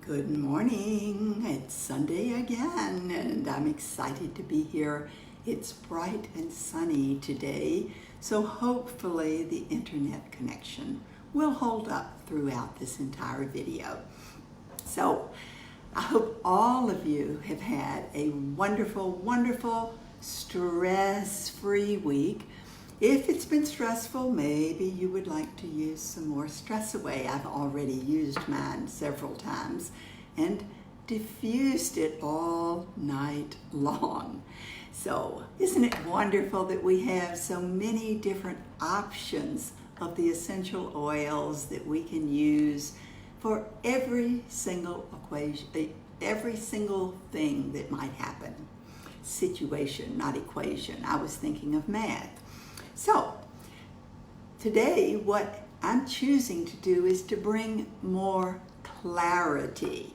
Good morning. It's Sunday again, and I'm excited to be here. It's bright and sunny today, so hopefully the internet connection will hold up throughout this entire video. So I hope all of you have had a wonderful, stress-free week. If it's been stressful, maybe you would like to use some more stress away. I've already used mine several times and diffused it all night long. So isn't it wonderful that we have so many different options of the essential oils that we can use for every single thing that might happen. Situation, not equation. I was thinking of math. So, today what I'm choosing to do is to bring more clarity.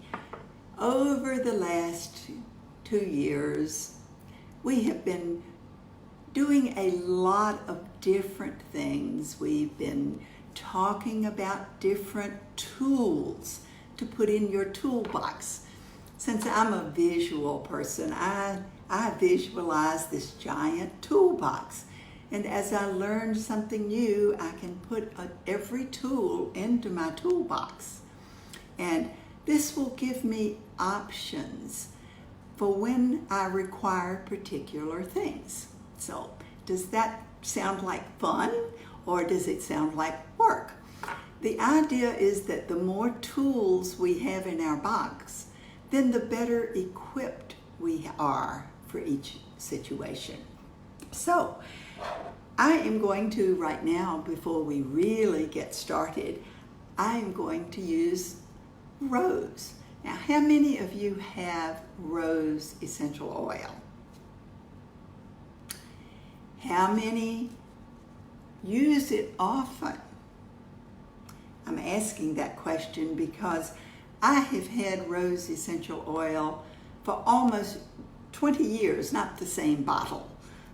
Over the last 2 years, we have been doing a lot of different things. We've been talking about different tools to put in your toolbox. Since I'm a visual person, I visualize this giant toolbox. And as I learn something new, I can put every tool into my toolbox. And this will give me options for when I require particular things. So, does that sound like fun, or does it sound like work? The idea is that the more tools we have in our box, then the better equipped we are for each situation. So, I am going to, right now, before we really get started, I am going to use rose. Now, how many of you have rose essential oil? How many use it often? I'm asking that question because I have had rose essential oil for almost 20 years, not the same bottle,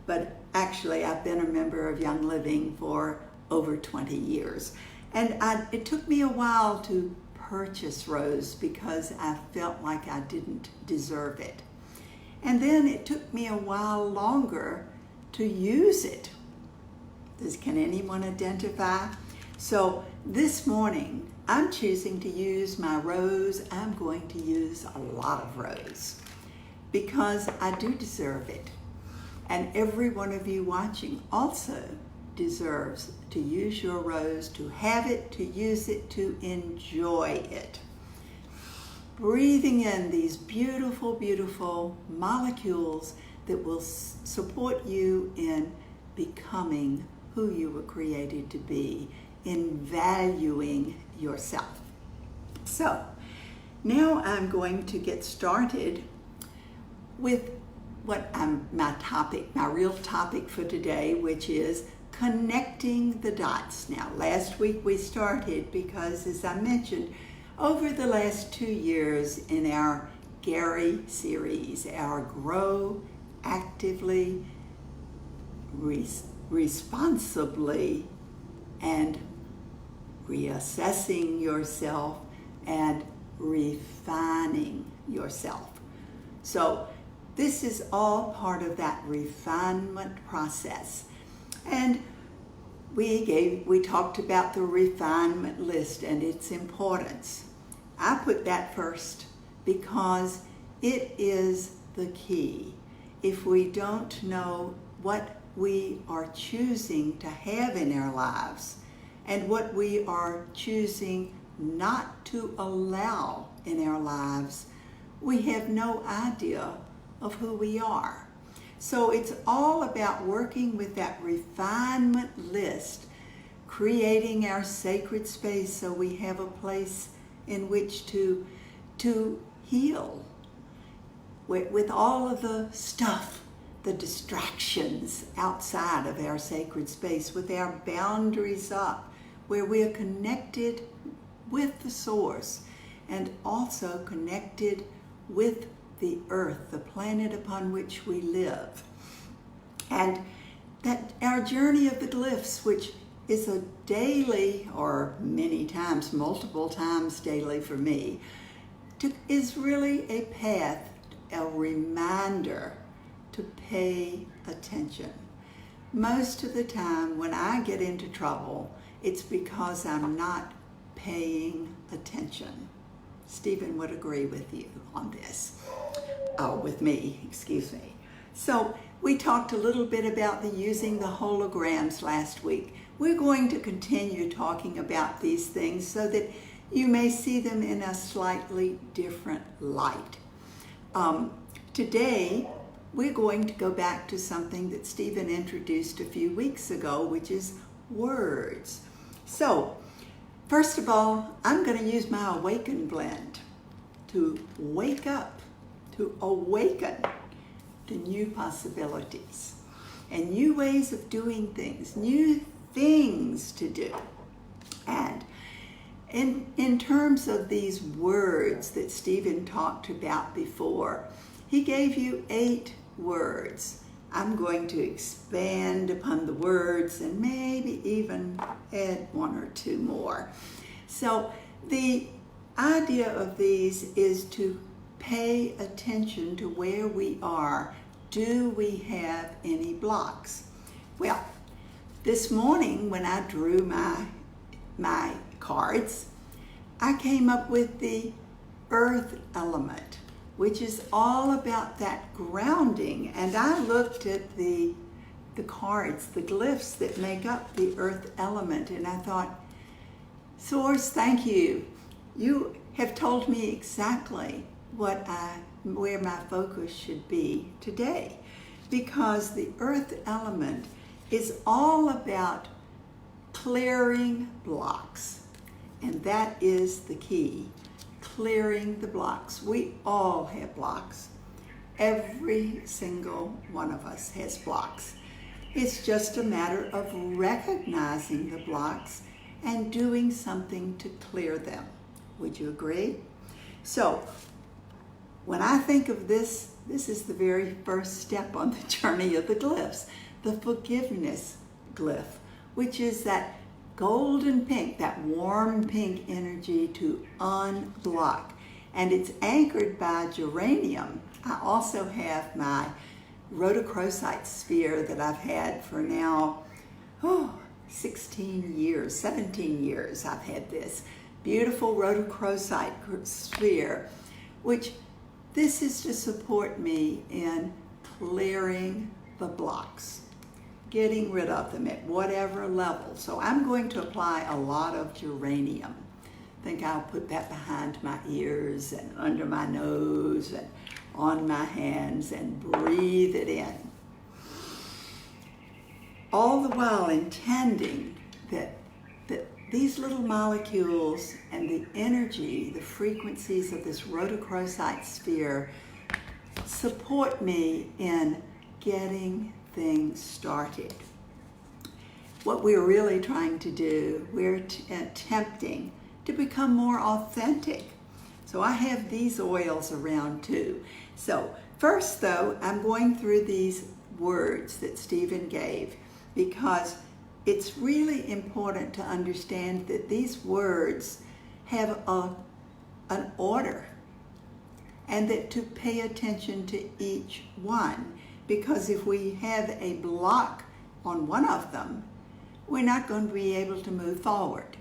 but actually I've been a member of Young Living for over 20 years. And it took me a while to purchase rose because I felt like I didn't deserve it. And then it took me a while longer to use it. Can anyone identify? So this morning, I'm choosing to use my rose. I'm going to use a lot of rose because I do deserve it. And every one of you watching also deserves to use your rose, to have it, to use it, to enjoy it. Breathing in these beautiful molecules that will support you in becoming who you were created to be, in valuing yourself. So, now I'm going to get started with my real topic for today, which is connecting the dots. Now, last week we started because, as I mentioned, over the last 2 years in our Gary series, our Grow Actively, Responsibly, and Reassessing Yourself and Refining Yourself. So, this is all part of that refinement process. And we talked about the refinement list and its importance. I put that first because it is the key. If we don't know what we are choosing to have in our lives and what we are choosing not to allow in our lives, we have no idea of who we are. So it's all about working with that refinement list, creating our sacred space so we have a place in which to heal with all of the stuff, the distractions outside of our sacred space, with our boundaries up, where we are connected with the source and also connected with the earth, the planet upon which we live. And that our journey of the glyphs, which is a daily, or many times, multiple times daily for me, is really a path, a reminder to pay attention. Most of the time when I get into trouble, it's because I'm not paying attention. Stephen would agree with you on this. Oh, with me, excuse me. So we talked a little bit about using the holograms last week. We're going to continue talking about these things so that you may see them in a slightly different light. Today, we're going to go back to something that Stephen introduced a few weeks ago, which is words. So, first of all, I'm going to use my Awaken blend to wake up, to awaken to new possibilities and new ways of doing things, new things to do. And in terms of these words that Stephen talked about before, he gave you 8 words. I'm going to expand upon the words and maybe even add 1 or 2 more. So the idea of these is to pay attention to where we are. Do we have any blocks? Well, this morning when I drew my cards, I came up with the earth element, which is all about that grounding. And I looked at the cards, the glyphs that make up the earth element, and I thought, Source, thank you. You have told me exactly where my focus should be today, because the earth element is all about clearing blocks, and that is the key, clearing the blocks. We all have blocks. Every single one of us has blocks. It's just a matter of recognizing the blocks and doing something to clear them. Would you agree? So, when I think of this is the very first step on the journey of the glyphs, the Forgiveness Glyph, which is that golden pink, that warm pink energy to unblock. And it's anchored by geranium. I also have my rhodochrosite sphere that I've had for now, 17 years I've had this beautiful rhodochrosite sphere, which this is to support me in clearing the blocks, getting rid of them at whatever level. So I'm going to apply a lot of geranium. I think I'll put that behind my ears and under my nose and on my hands and breathe it in. All the while intending that these little molecules and the energy, the frequencies of this rhodochrosite sphere support me in getting things started. What we're really trying to do, we're attempting to become more authentic. So I have these oils around too. So first though, I'm going through these words that Stephen gave, because it's really important to understand that these words have an order, and that to pay attention to each one, because if we have a block on one of them, we're not going to be able to move forward.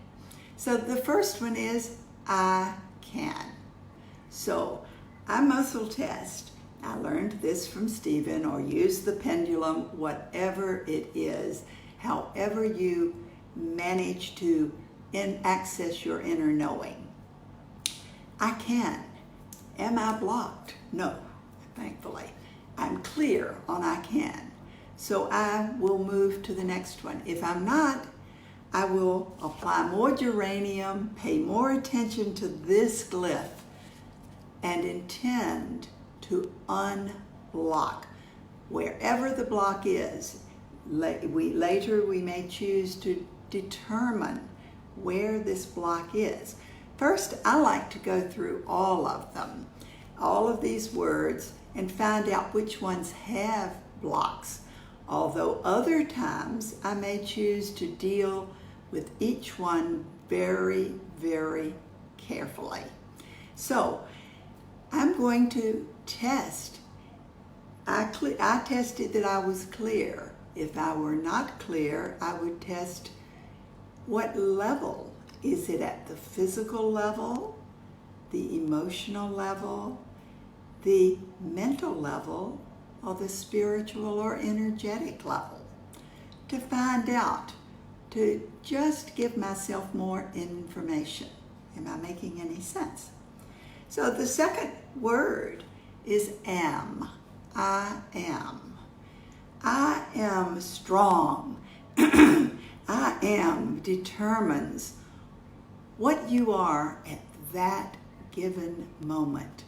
So the first one is I can. So I muscle test. I learned this from Stephen, or use the pendulum, whatever it is, however you manage to access your inner knowing. I can. Am I blocked? No, thankfully. I'm clear on I can. So I will move to the next one. If I'm not, I will apply more geranium, pay more attention to this glyph, and intend to unblock wherever the block is. Later we may choose to determine where this block is. First, I like to go through all of them, all of these words, and find out which ones have blocks. Although other times I may choose to deal with each one very, very carefully. So I'm going to test. I tested that I was clear. If I were not clear, I would test what level. Is it at the physical level, the emotional level, the mental level, or the spiritual or energetic level? To find out, to just give myself more information. Am I making any sense? So the second word is am. I am. I am strong. I am determines what you are at that given moment,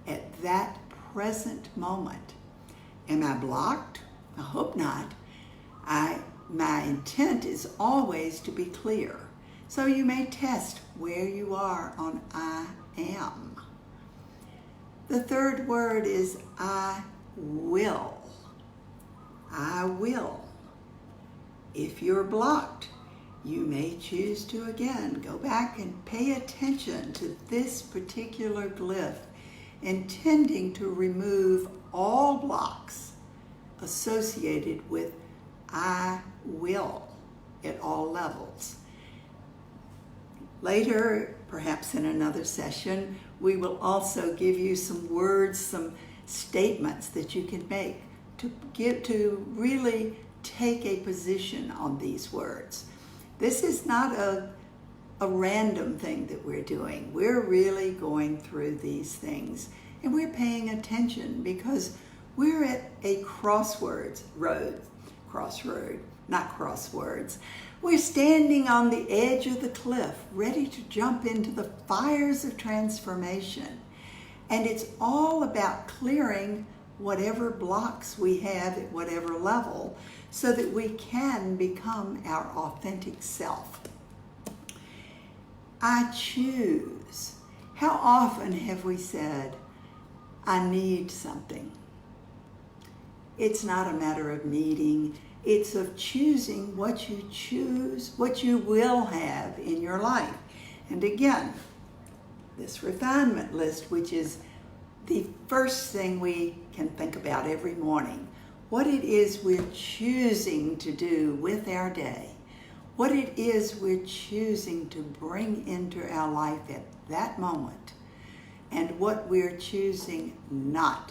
at that present moment. Am I blocked? I hope not. My intent is always to be clear. So you may test where you are on I am. The third word is I will. I will. If you're blocked, you may choose to again go back and pay attention to this particular glyph, intending to remove all blocks associated with I will at all levels. Later, perhaps in another session, we will also give you some words, some statements that you can make to really take a position on these words. This is not a random thing that we're doing. We're really going through these things, and we're paying attention because we're at a crossroads. We're standing on the edge of the cliff, ready to jump into the fires of transformation. And it's all about clearing whatever blocks we have at whatever level so that we can become our authentic self. I choose. How often have we said, I need something? It's not a matter of needing. It's of choosing what you choose, what you will have in your life. And again, this refinement list, which is the first thing we can think about every morning, what it is we're choosing to do with our day, what it is we're choosing to bring into our life at that moment, and what we're choosing not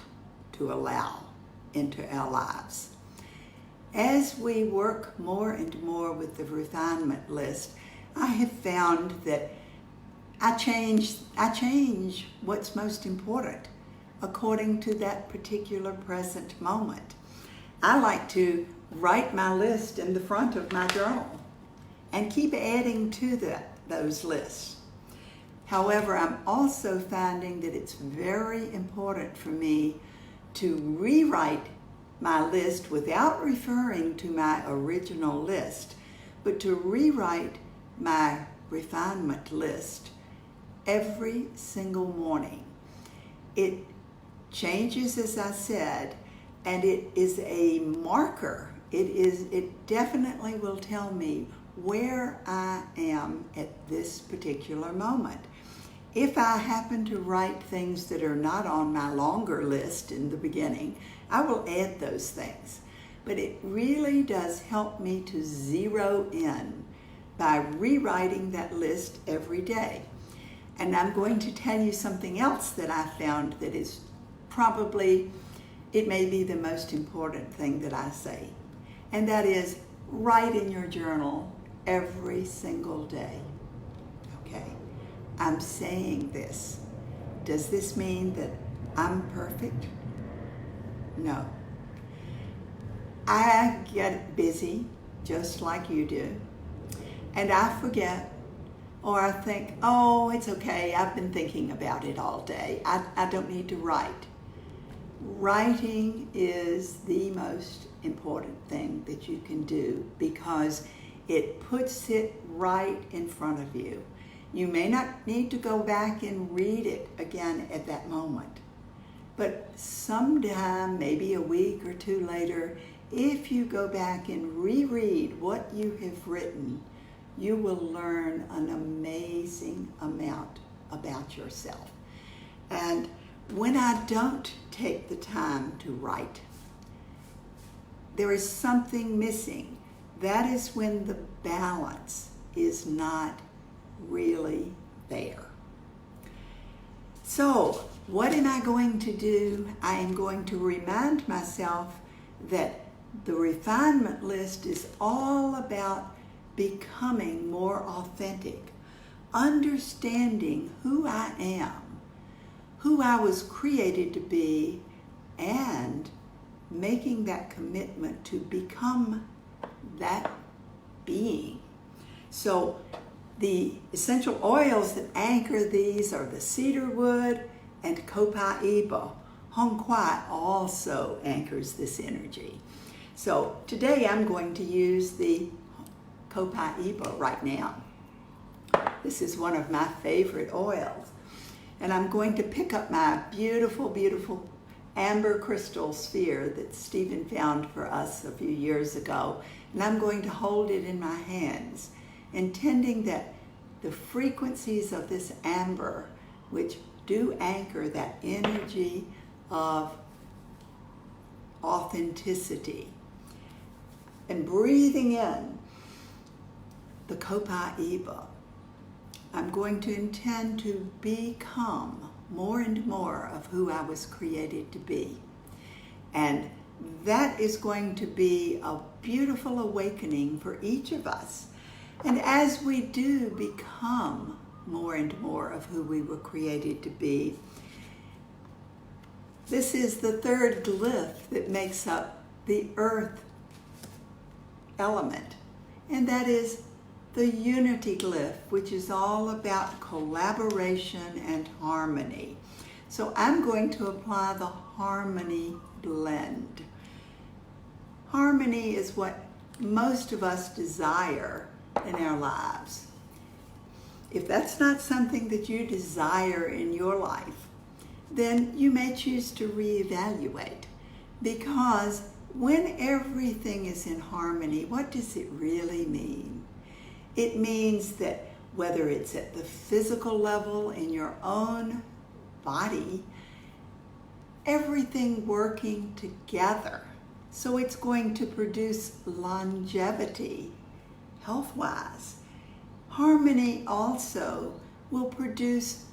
to allow into our lives. As we work more and more with the refinement list, I have found that I change what's most important according to that particular present moment. I like to write my list in the front of my journal and keep adding to those lists. However, I'm also finding that it's very important for me to rewrite my list without referring to my original list, but to rewrite my refinement list every single morning. It changes, as I said, and it is a marker. It definitely will tell me where I am at this particular moment. If I happen to write things that are not on my longer list in the beginning, I will add those things. But it really does help me to zero in by rewriting that list every day. And I'm going to tell you something else that I found that is probably, it may be the most important thing that I say. And that is, write in your journal every single day. Okay? I'm saying this. Does this mean that I'm perfect? No. I get busy just like you do, and I forget, or I think, oh, it's okay, I've been thinking about it all day. I don't need to write. Writing is the most important thing that you can do because it puts it right in front of you. You may not need to go back and read it again at that moment. But sometime, maybe a week or two later, if you go back and reread what you have written, you will learn an amazing amount about yourself. And when I don't take the time to write, there is something missing. That is when the balance is not really there. So, what am I going to do? I am going to remind myself that the refinement list is all about becoming more authentic, understanding who I am, who I was created to be, and making that commitment to become that being. So the essential oils that anchor these are the cedar wood and copaiba. Hong Kwai also anchors this energy. So today I'm going to use the copaiba right now. This is one of my favorite oils. And I'm going to pick up my beautiful, beautiful amber crystal sphere that Stephen found for us a few years ago. And I'm going to hold it in my hands, intending that the frequencies of this amber, which do anchor that energy of authenticity, and breathing in the copaiba, I'm going to intend to become more and more of who I was created to be. And that is going to be a beautiful awakening for each of us. And as we do become more and more of who we were created to be, this is the third glyph that makes up the earth element, and that is the unity glyph, which is all about collaboration and harmony. So I'm going to apply the harmony blend. Harmony is what most of us desire in our lives. If that's not something that you desire in your life, then you may choose to reevaluate, because when everything is in harmony, what does it really mean? It means that whether it's at the physical level in your own body, everything working together. So it's going to produce longevity health-wise. Harmony also will produce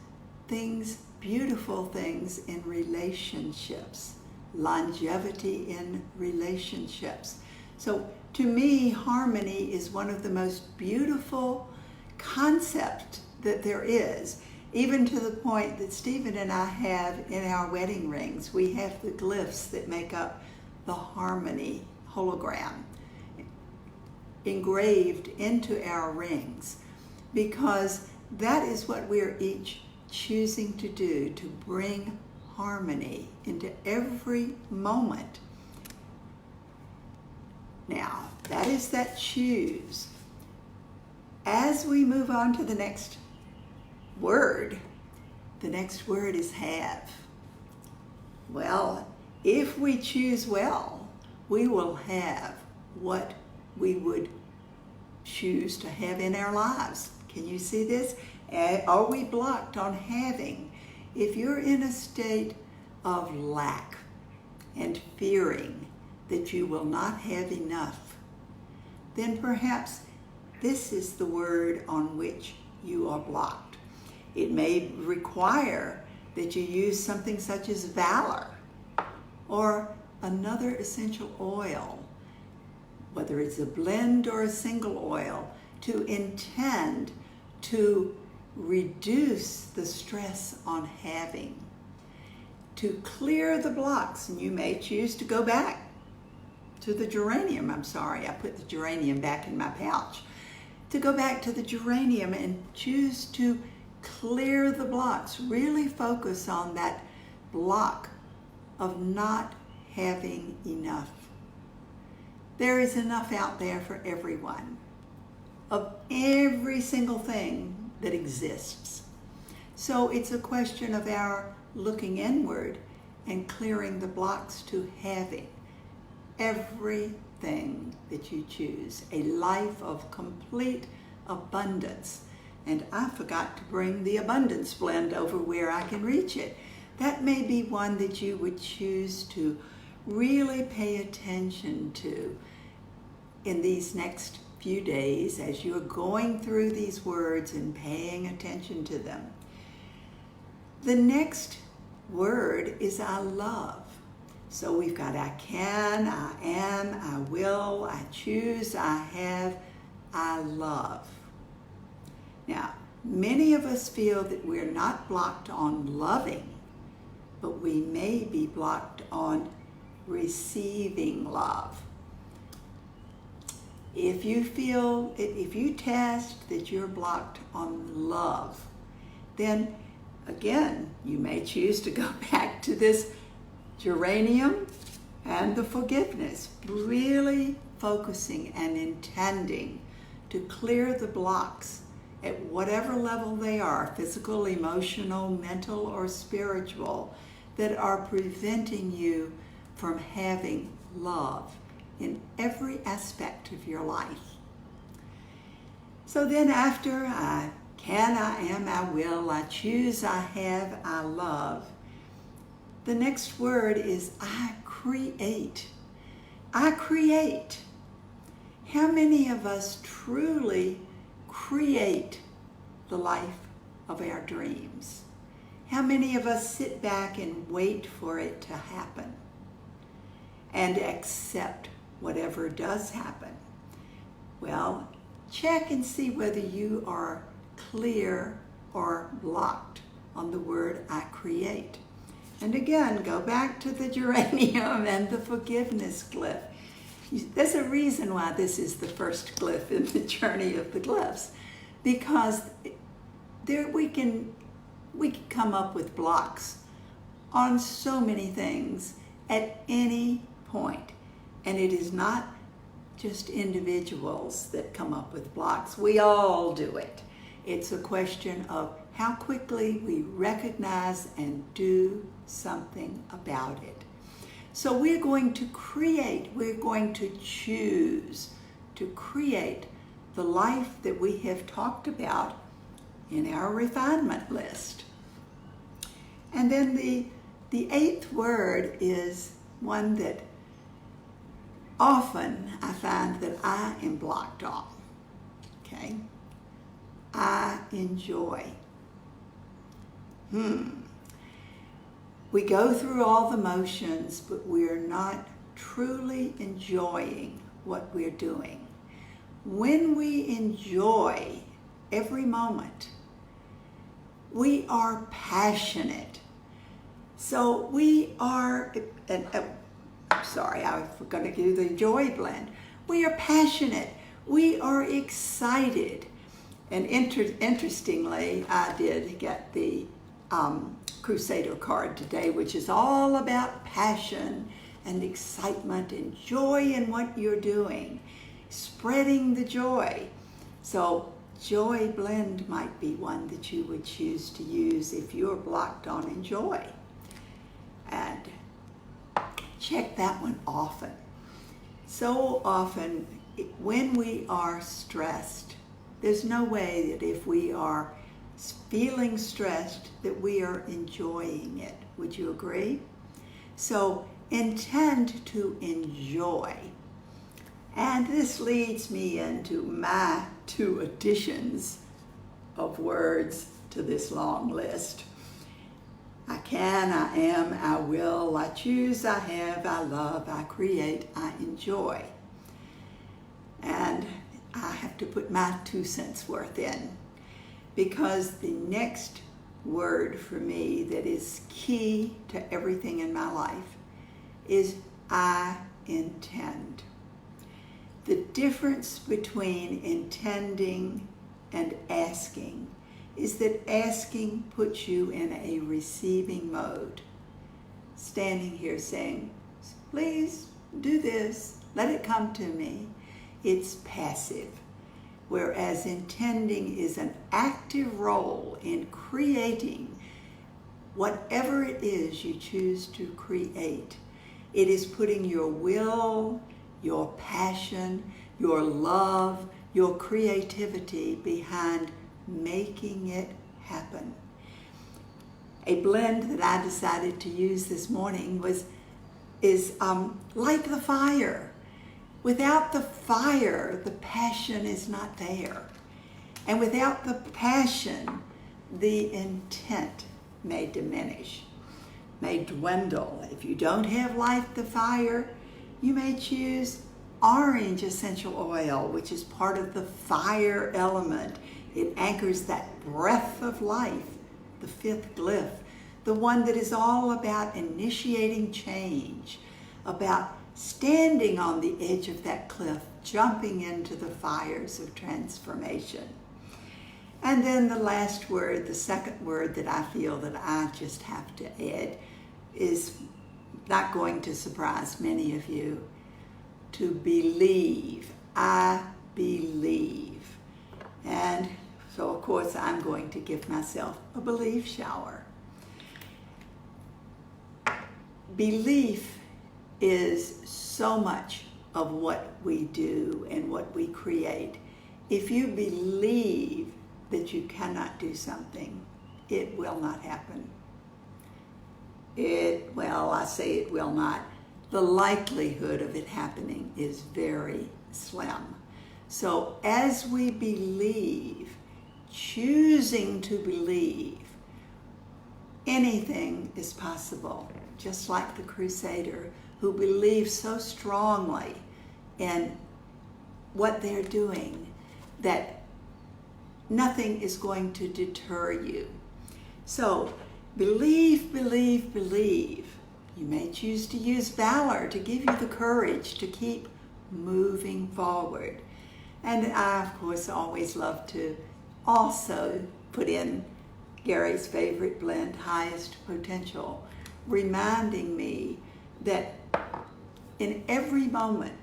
things, beautiful things in relationships, longevity in relationships. So to me, harmony is one of the most beautiful concepts that there is, even to the point that Stephen and I have in our wedding rings. We have the glyphs that make up the harmony hologram engraved into our rings, because that is what we're each choosing to do, to bring harmony into every moment. Now, that is that choose. As we move on to the next word is have. Well, if we choose well, we will have what we would choose to have in our lives. Can you see this? Are we blocked on having? If you're in a state of lack and fearing that you will not have enough, then perhaps this is the word on which you are blocked. It may require that you use something such as valor or another essential oil, whether it's a blend or a single oil, to intend to reduce the stress on having, to clear the blocks. And you may choose to go back to the geranium. I'm sorry, I put the geranium back in my pouch. To go back to the geranium and choose to clear the blocks. Really focus on that block of not having enough. There is enough out there for everyone, of every single thing that exists. So it's a question of our looking inward and clearing the blocks to having everything that you choose, a life of complete abundance. And I forgot to bring the abundance blend over where I can reach it. that may be one that you would choose to really pay attention to in these next few days as you're going through these words and paying attention to them. The next word is I love. So we've got I can, I am, I will, I choose, I have, I love. Now, many of us feel that we're not blocked on loving, but we may be blocked on receiving love. If you test that you're blocked on love, then again, you may choose to go back to this geranium and the forgiveness, really focusing and intending to clear the blocks at whatever level they are, physical, emotional, mental, or spiritual, that are preventing you from having love in every aspect of your life. So then after I can, I am, I will, I choose, I have, I love, the next word is I create. I create. How many of us truly create the life of our dreams? How many of us sit back and wait for it to happen and accept whatever does happen? Well, check and see whether you are clear or blocked on the word I create. And again, go back to the geranium and the forgiveness glyph. There's a reason why this is the first glyph in the journey of the glyphs, because we can come up with blocks on so many things at any point. And it is not just individuals that come up with blocks. We all do it. It's a question of how quickly we recognize and do something about it. So we're going to create, we're going to choose to create the life that we have talked about in our refinement list. And then the eighth word is one that often I find that I am blocked on. Okay? I enjoy. We go through all the motions, but we're not truly enjoying what we're doing. When we enjoy every moment, we are passionate. So we are, sorry, I was going to do the joy blend. We are passionate. We are excited. And interestingly, I did get the Crusader card today, which is all about passion and excitement and joy in what you're doing, spreading the joy. So joy blend might be one that you would choose to use if you're blocked on enjoy. And check that one often. So often when we are stressed, there's no way that if we are feeling stressed that we are enjoying it. Would you agree? So intend to enjoy. And this leads me into my 2 additions of words to this long list. I can, I am, I will, I choose, I have, I love, I create, I enjoy. And I have to put my 2 cents worth in, because the next word for me that is key to everything in my life is I intend. The difference between intending and asking is that asking puts you in a receiving mode. Standing here saying, please do this, let it come to me. It's passive. Whereas intending is an active role in creating whatever it is you choose to create. It is putting your will, your passion, your love, your creativity behind making it happen. a blend that I decided to use this morning is like the fire. Without the fire, the passion is not there. And without the passion, the intent may diminish, may dwindle. If you don't have like the fire, you may choose orange essential oil, which is part of the fire element. It anchors that breath of life, the fifth glyph, the one that is all about initiating change, about standing on the edge of that cliff, jumping into the fires of transformation. And then the last word, the second word that I feel that I just have to add is not going to surprise many of you. To believe. I believe. And so, of course, I'm going to give myself a belief shower. Belief is so much of what we do and what we create. If you believe that you cannot do something, it will not happen. I say it will not. The likelihood of it happening is very slim. So as we believe, choosing to believe, anything is possible. Just like the Crusader who believes so strongly in what they're doing that nothing is going to deter you. So believe, believe, believe. You may choose to use valor to give you the courage to keep moving forward. And I, of course, always love to also put in Gary's favorite blend, Highest Potential, reminding me that in every moment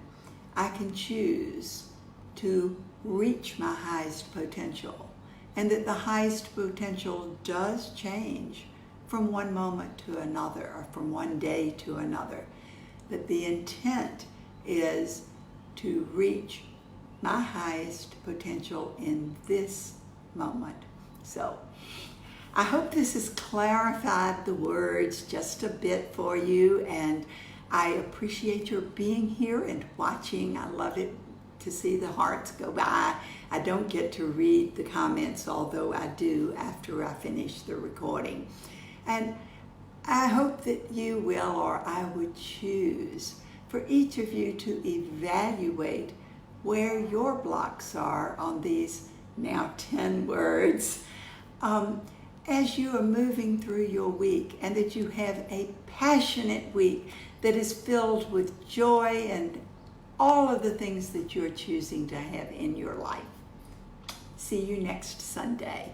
I can choose to reach my highest potential, and that the highest potential does change from one moment to another, or from one day to another. But the intent is to reach my highest potential in this moment. So I hope this has clarified the words just a bit for you, and I appreciate your being here and watching. I love it to see the hearts go by. I don't get to read the comments, although I do after I finish the recording. And I hope that you will, or I would choose for each of you to evaluate where your blocks are on these now 10 words as you are moving through your week, and that you have a passionate week that is filled with joy and all of the things that you're choosing to have in your life. See you next Sunday.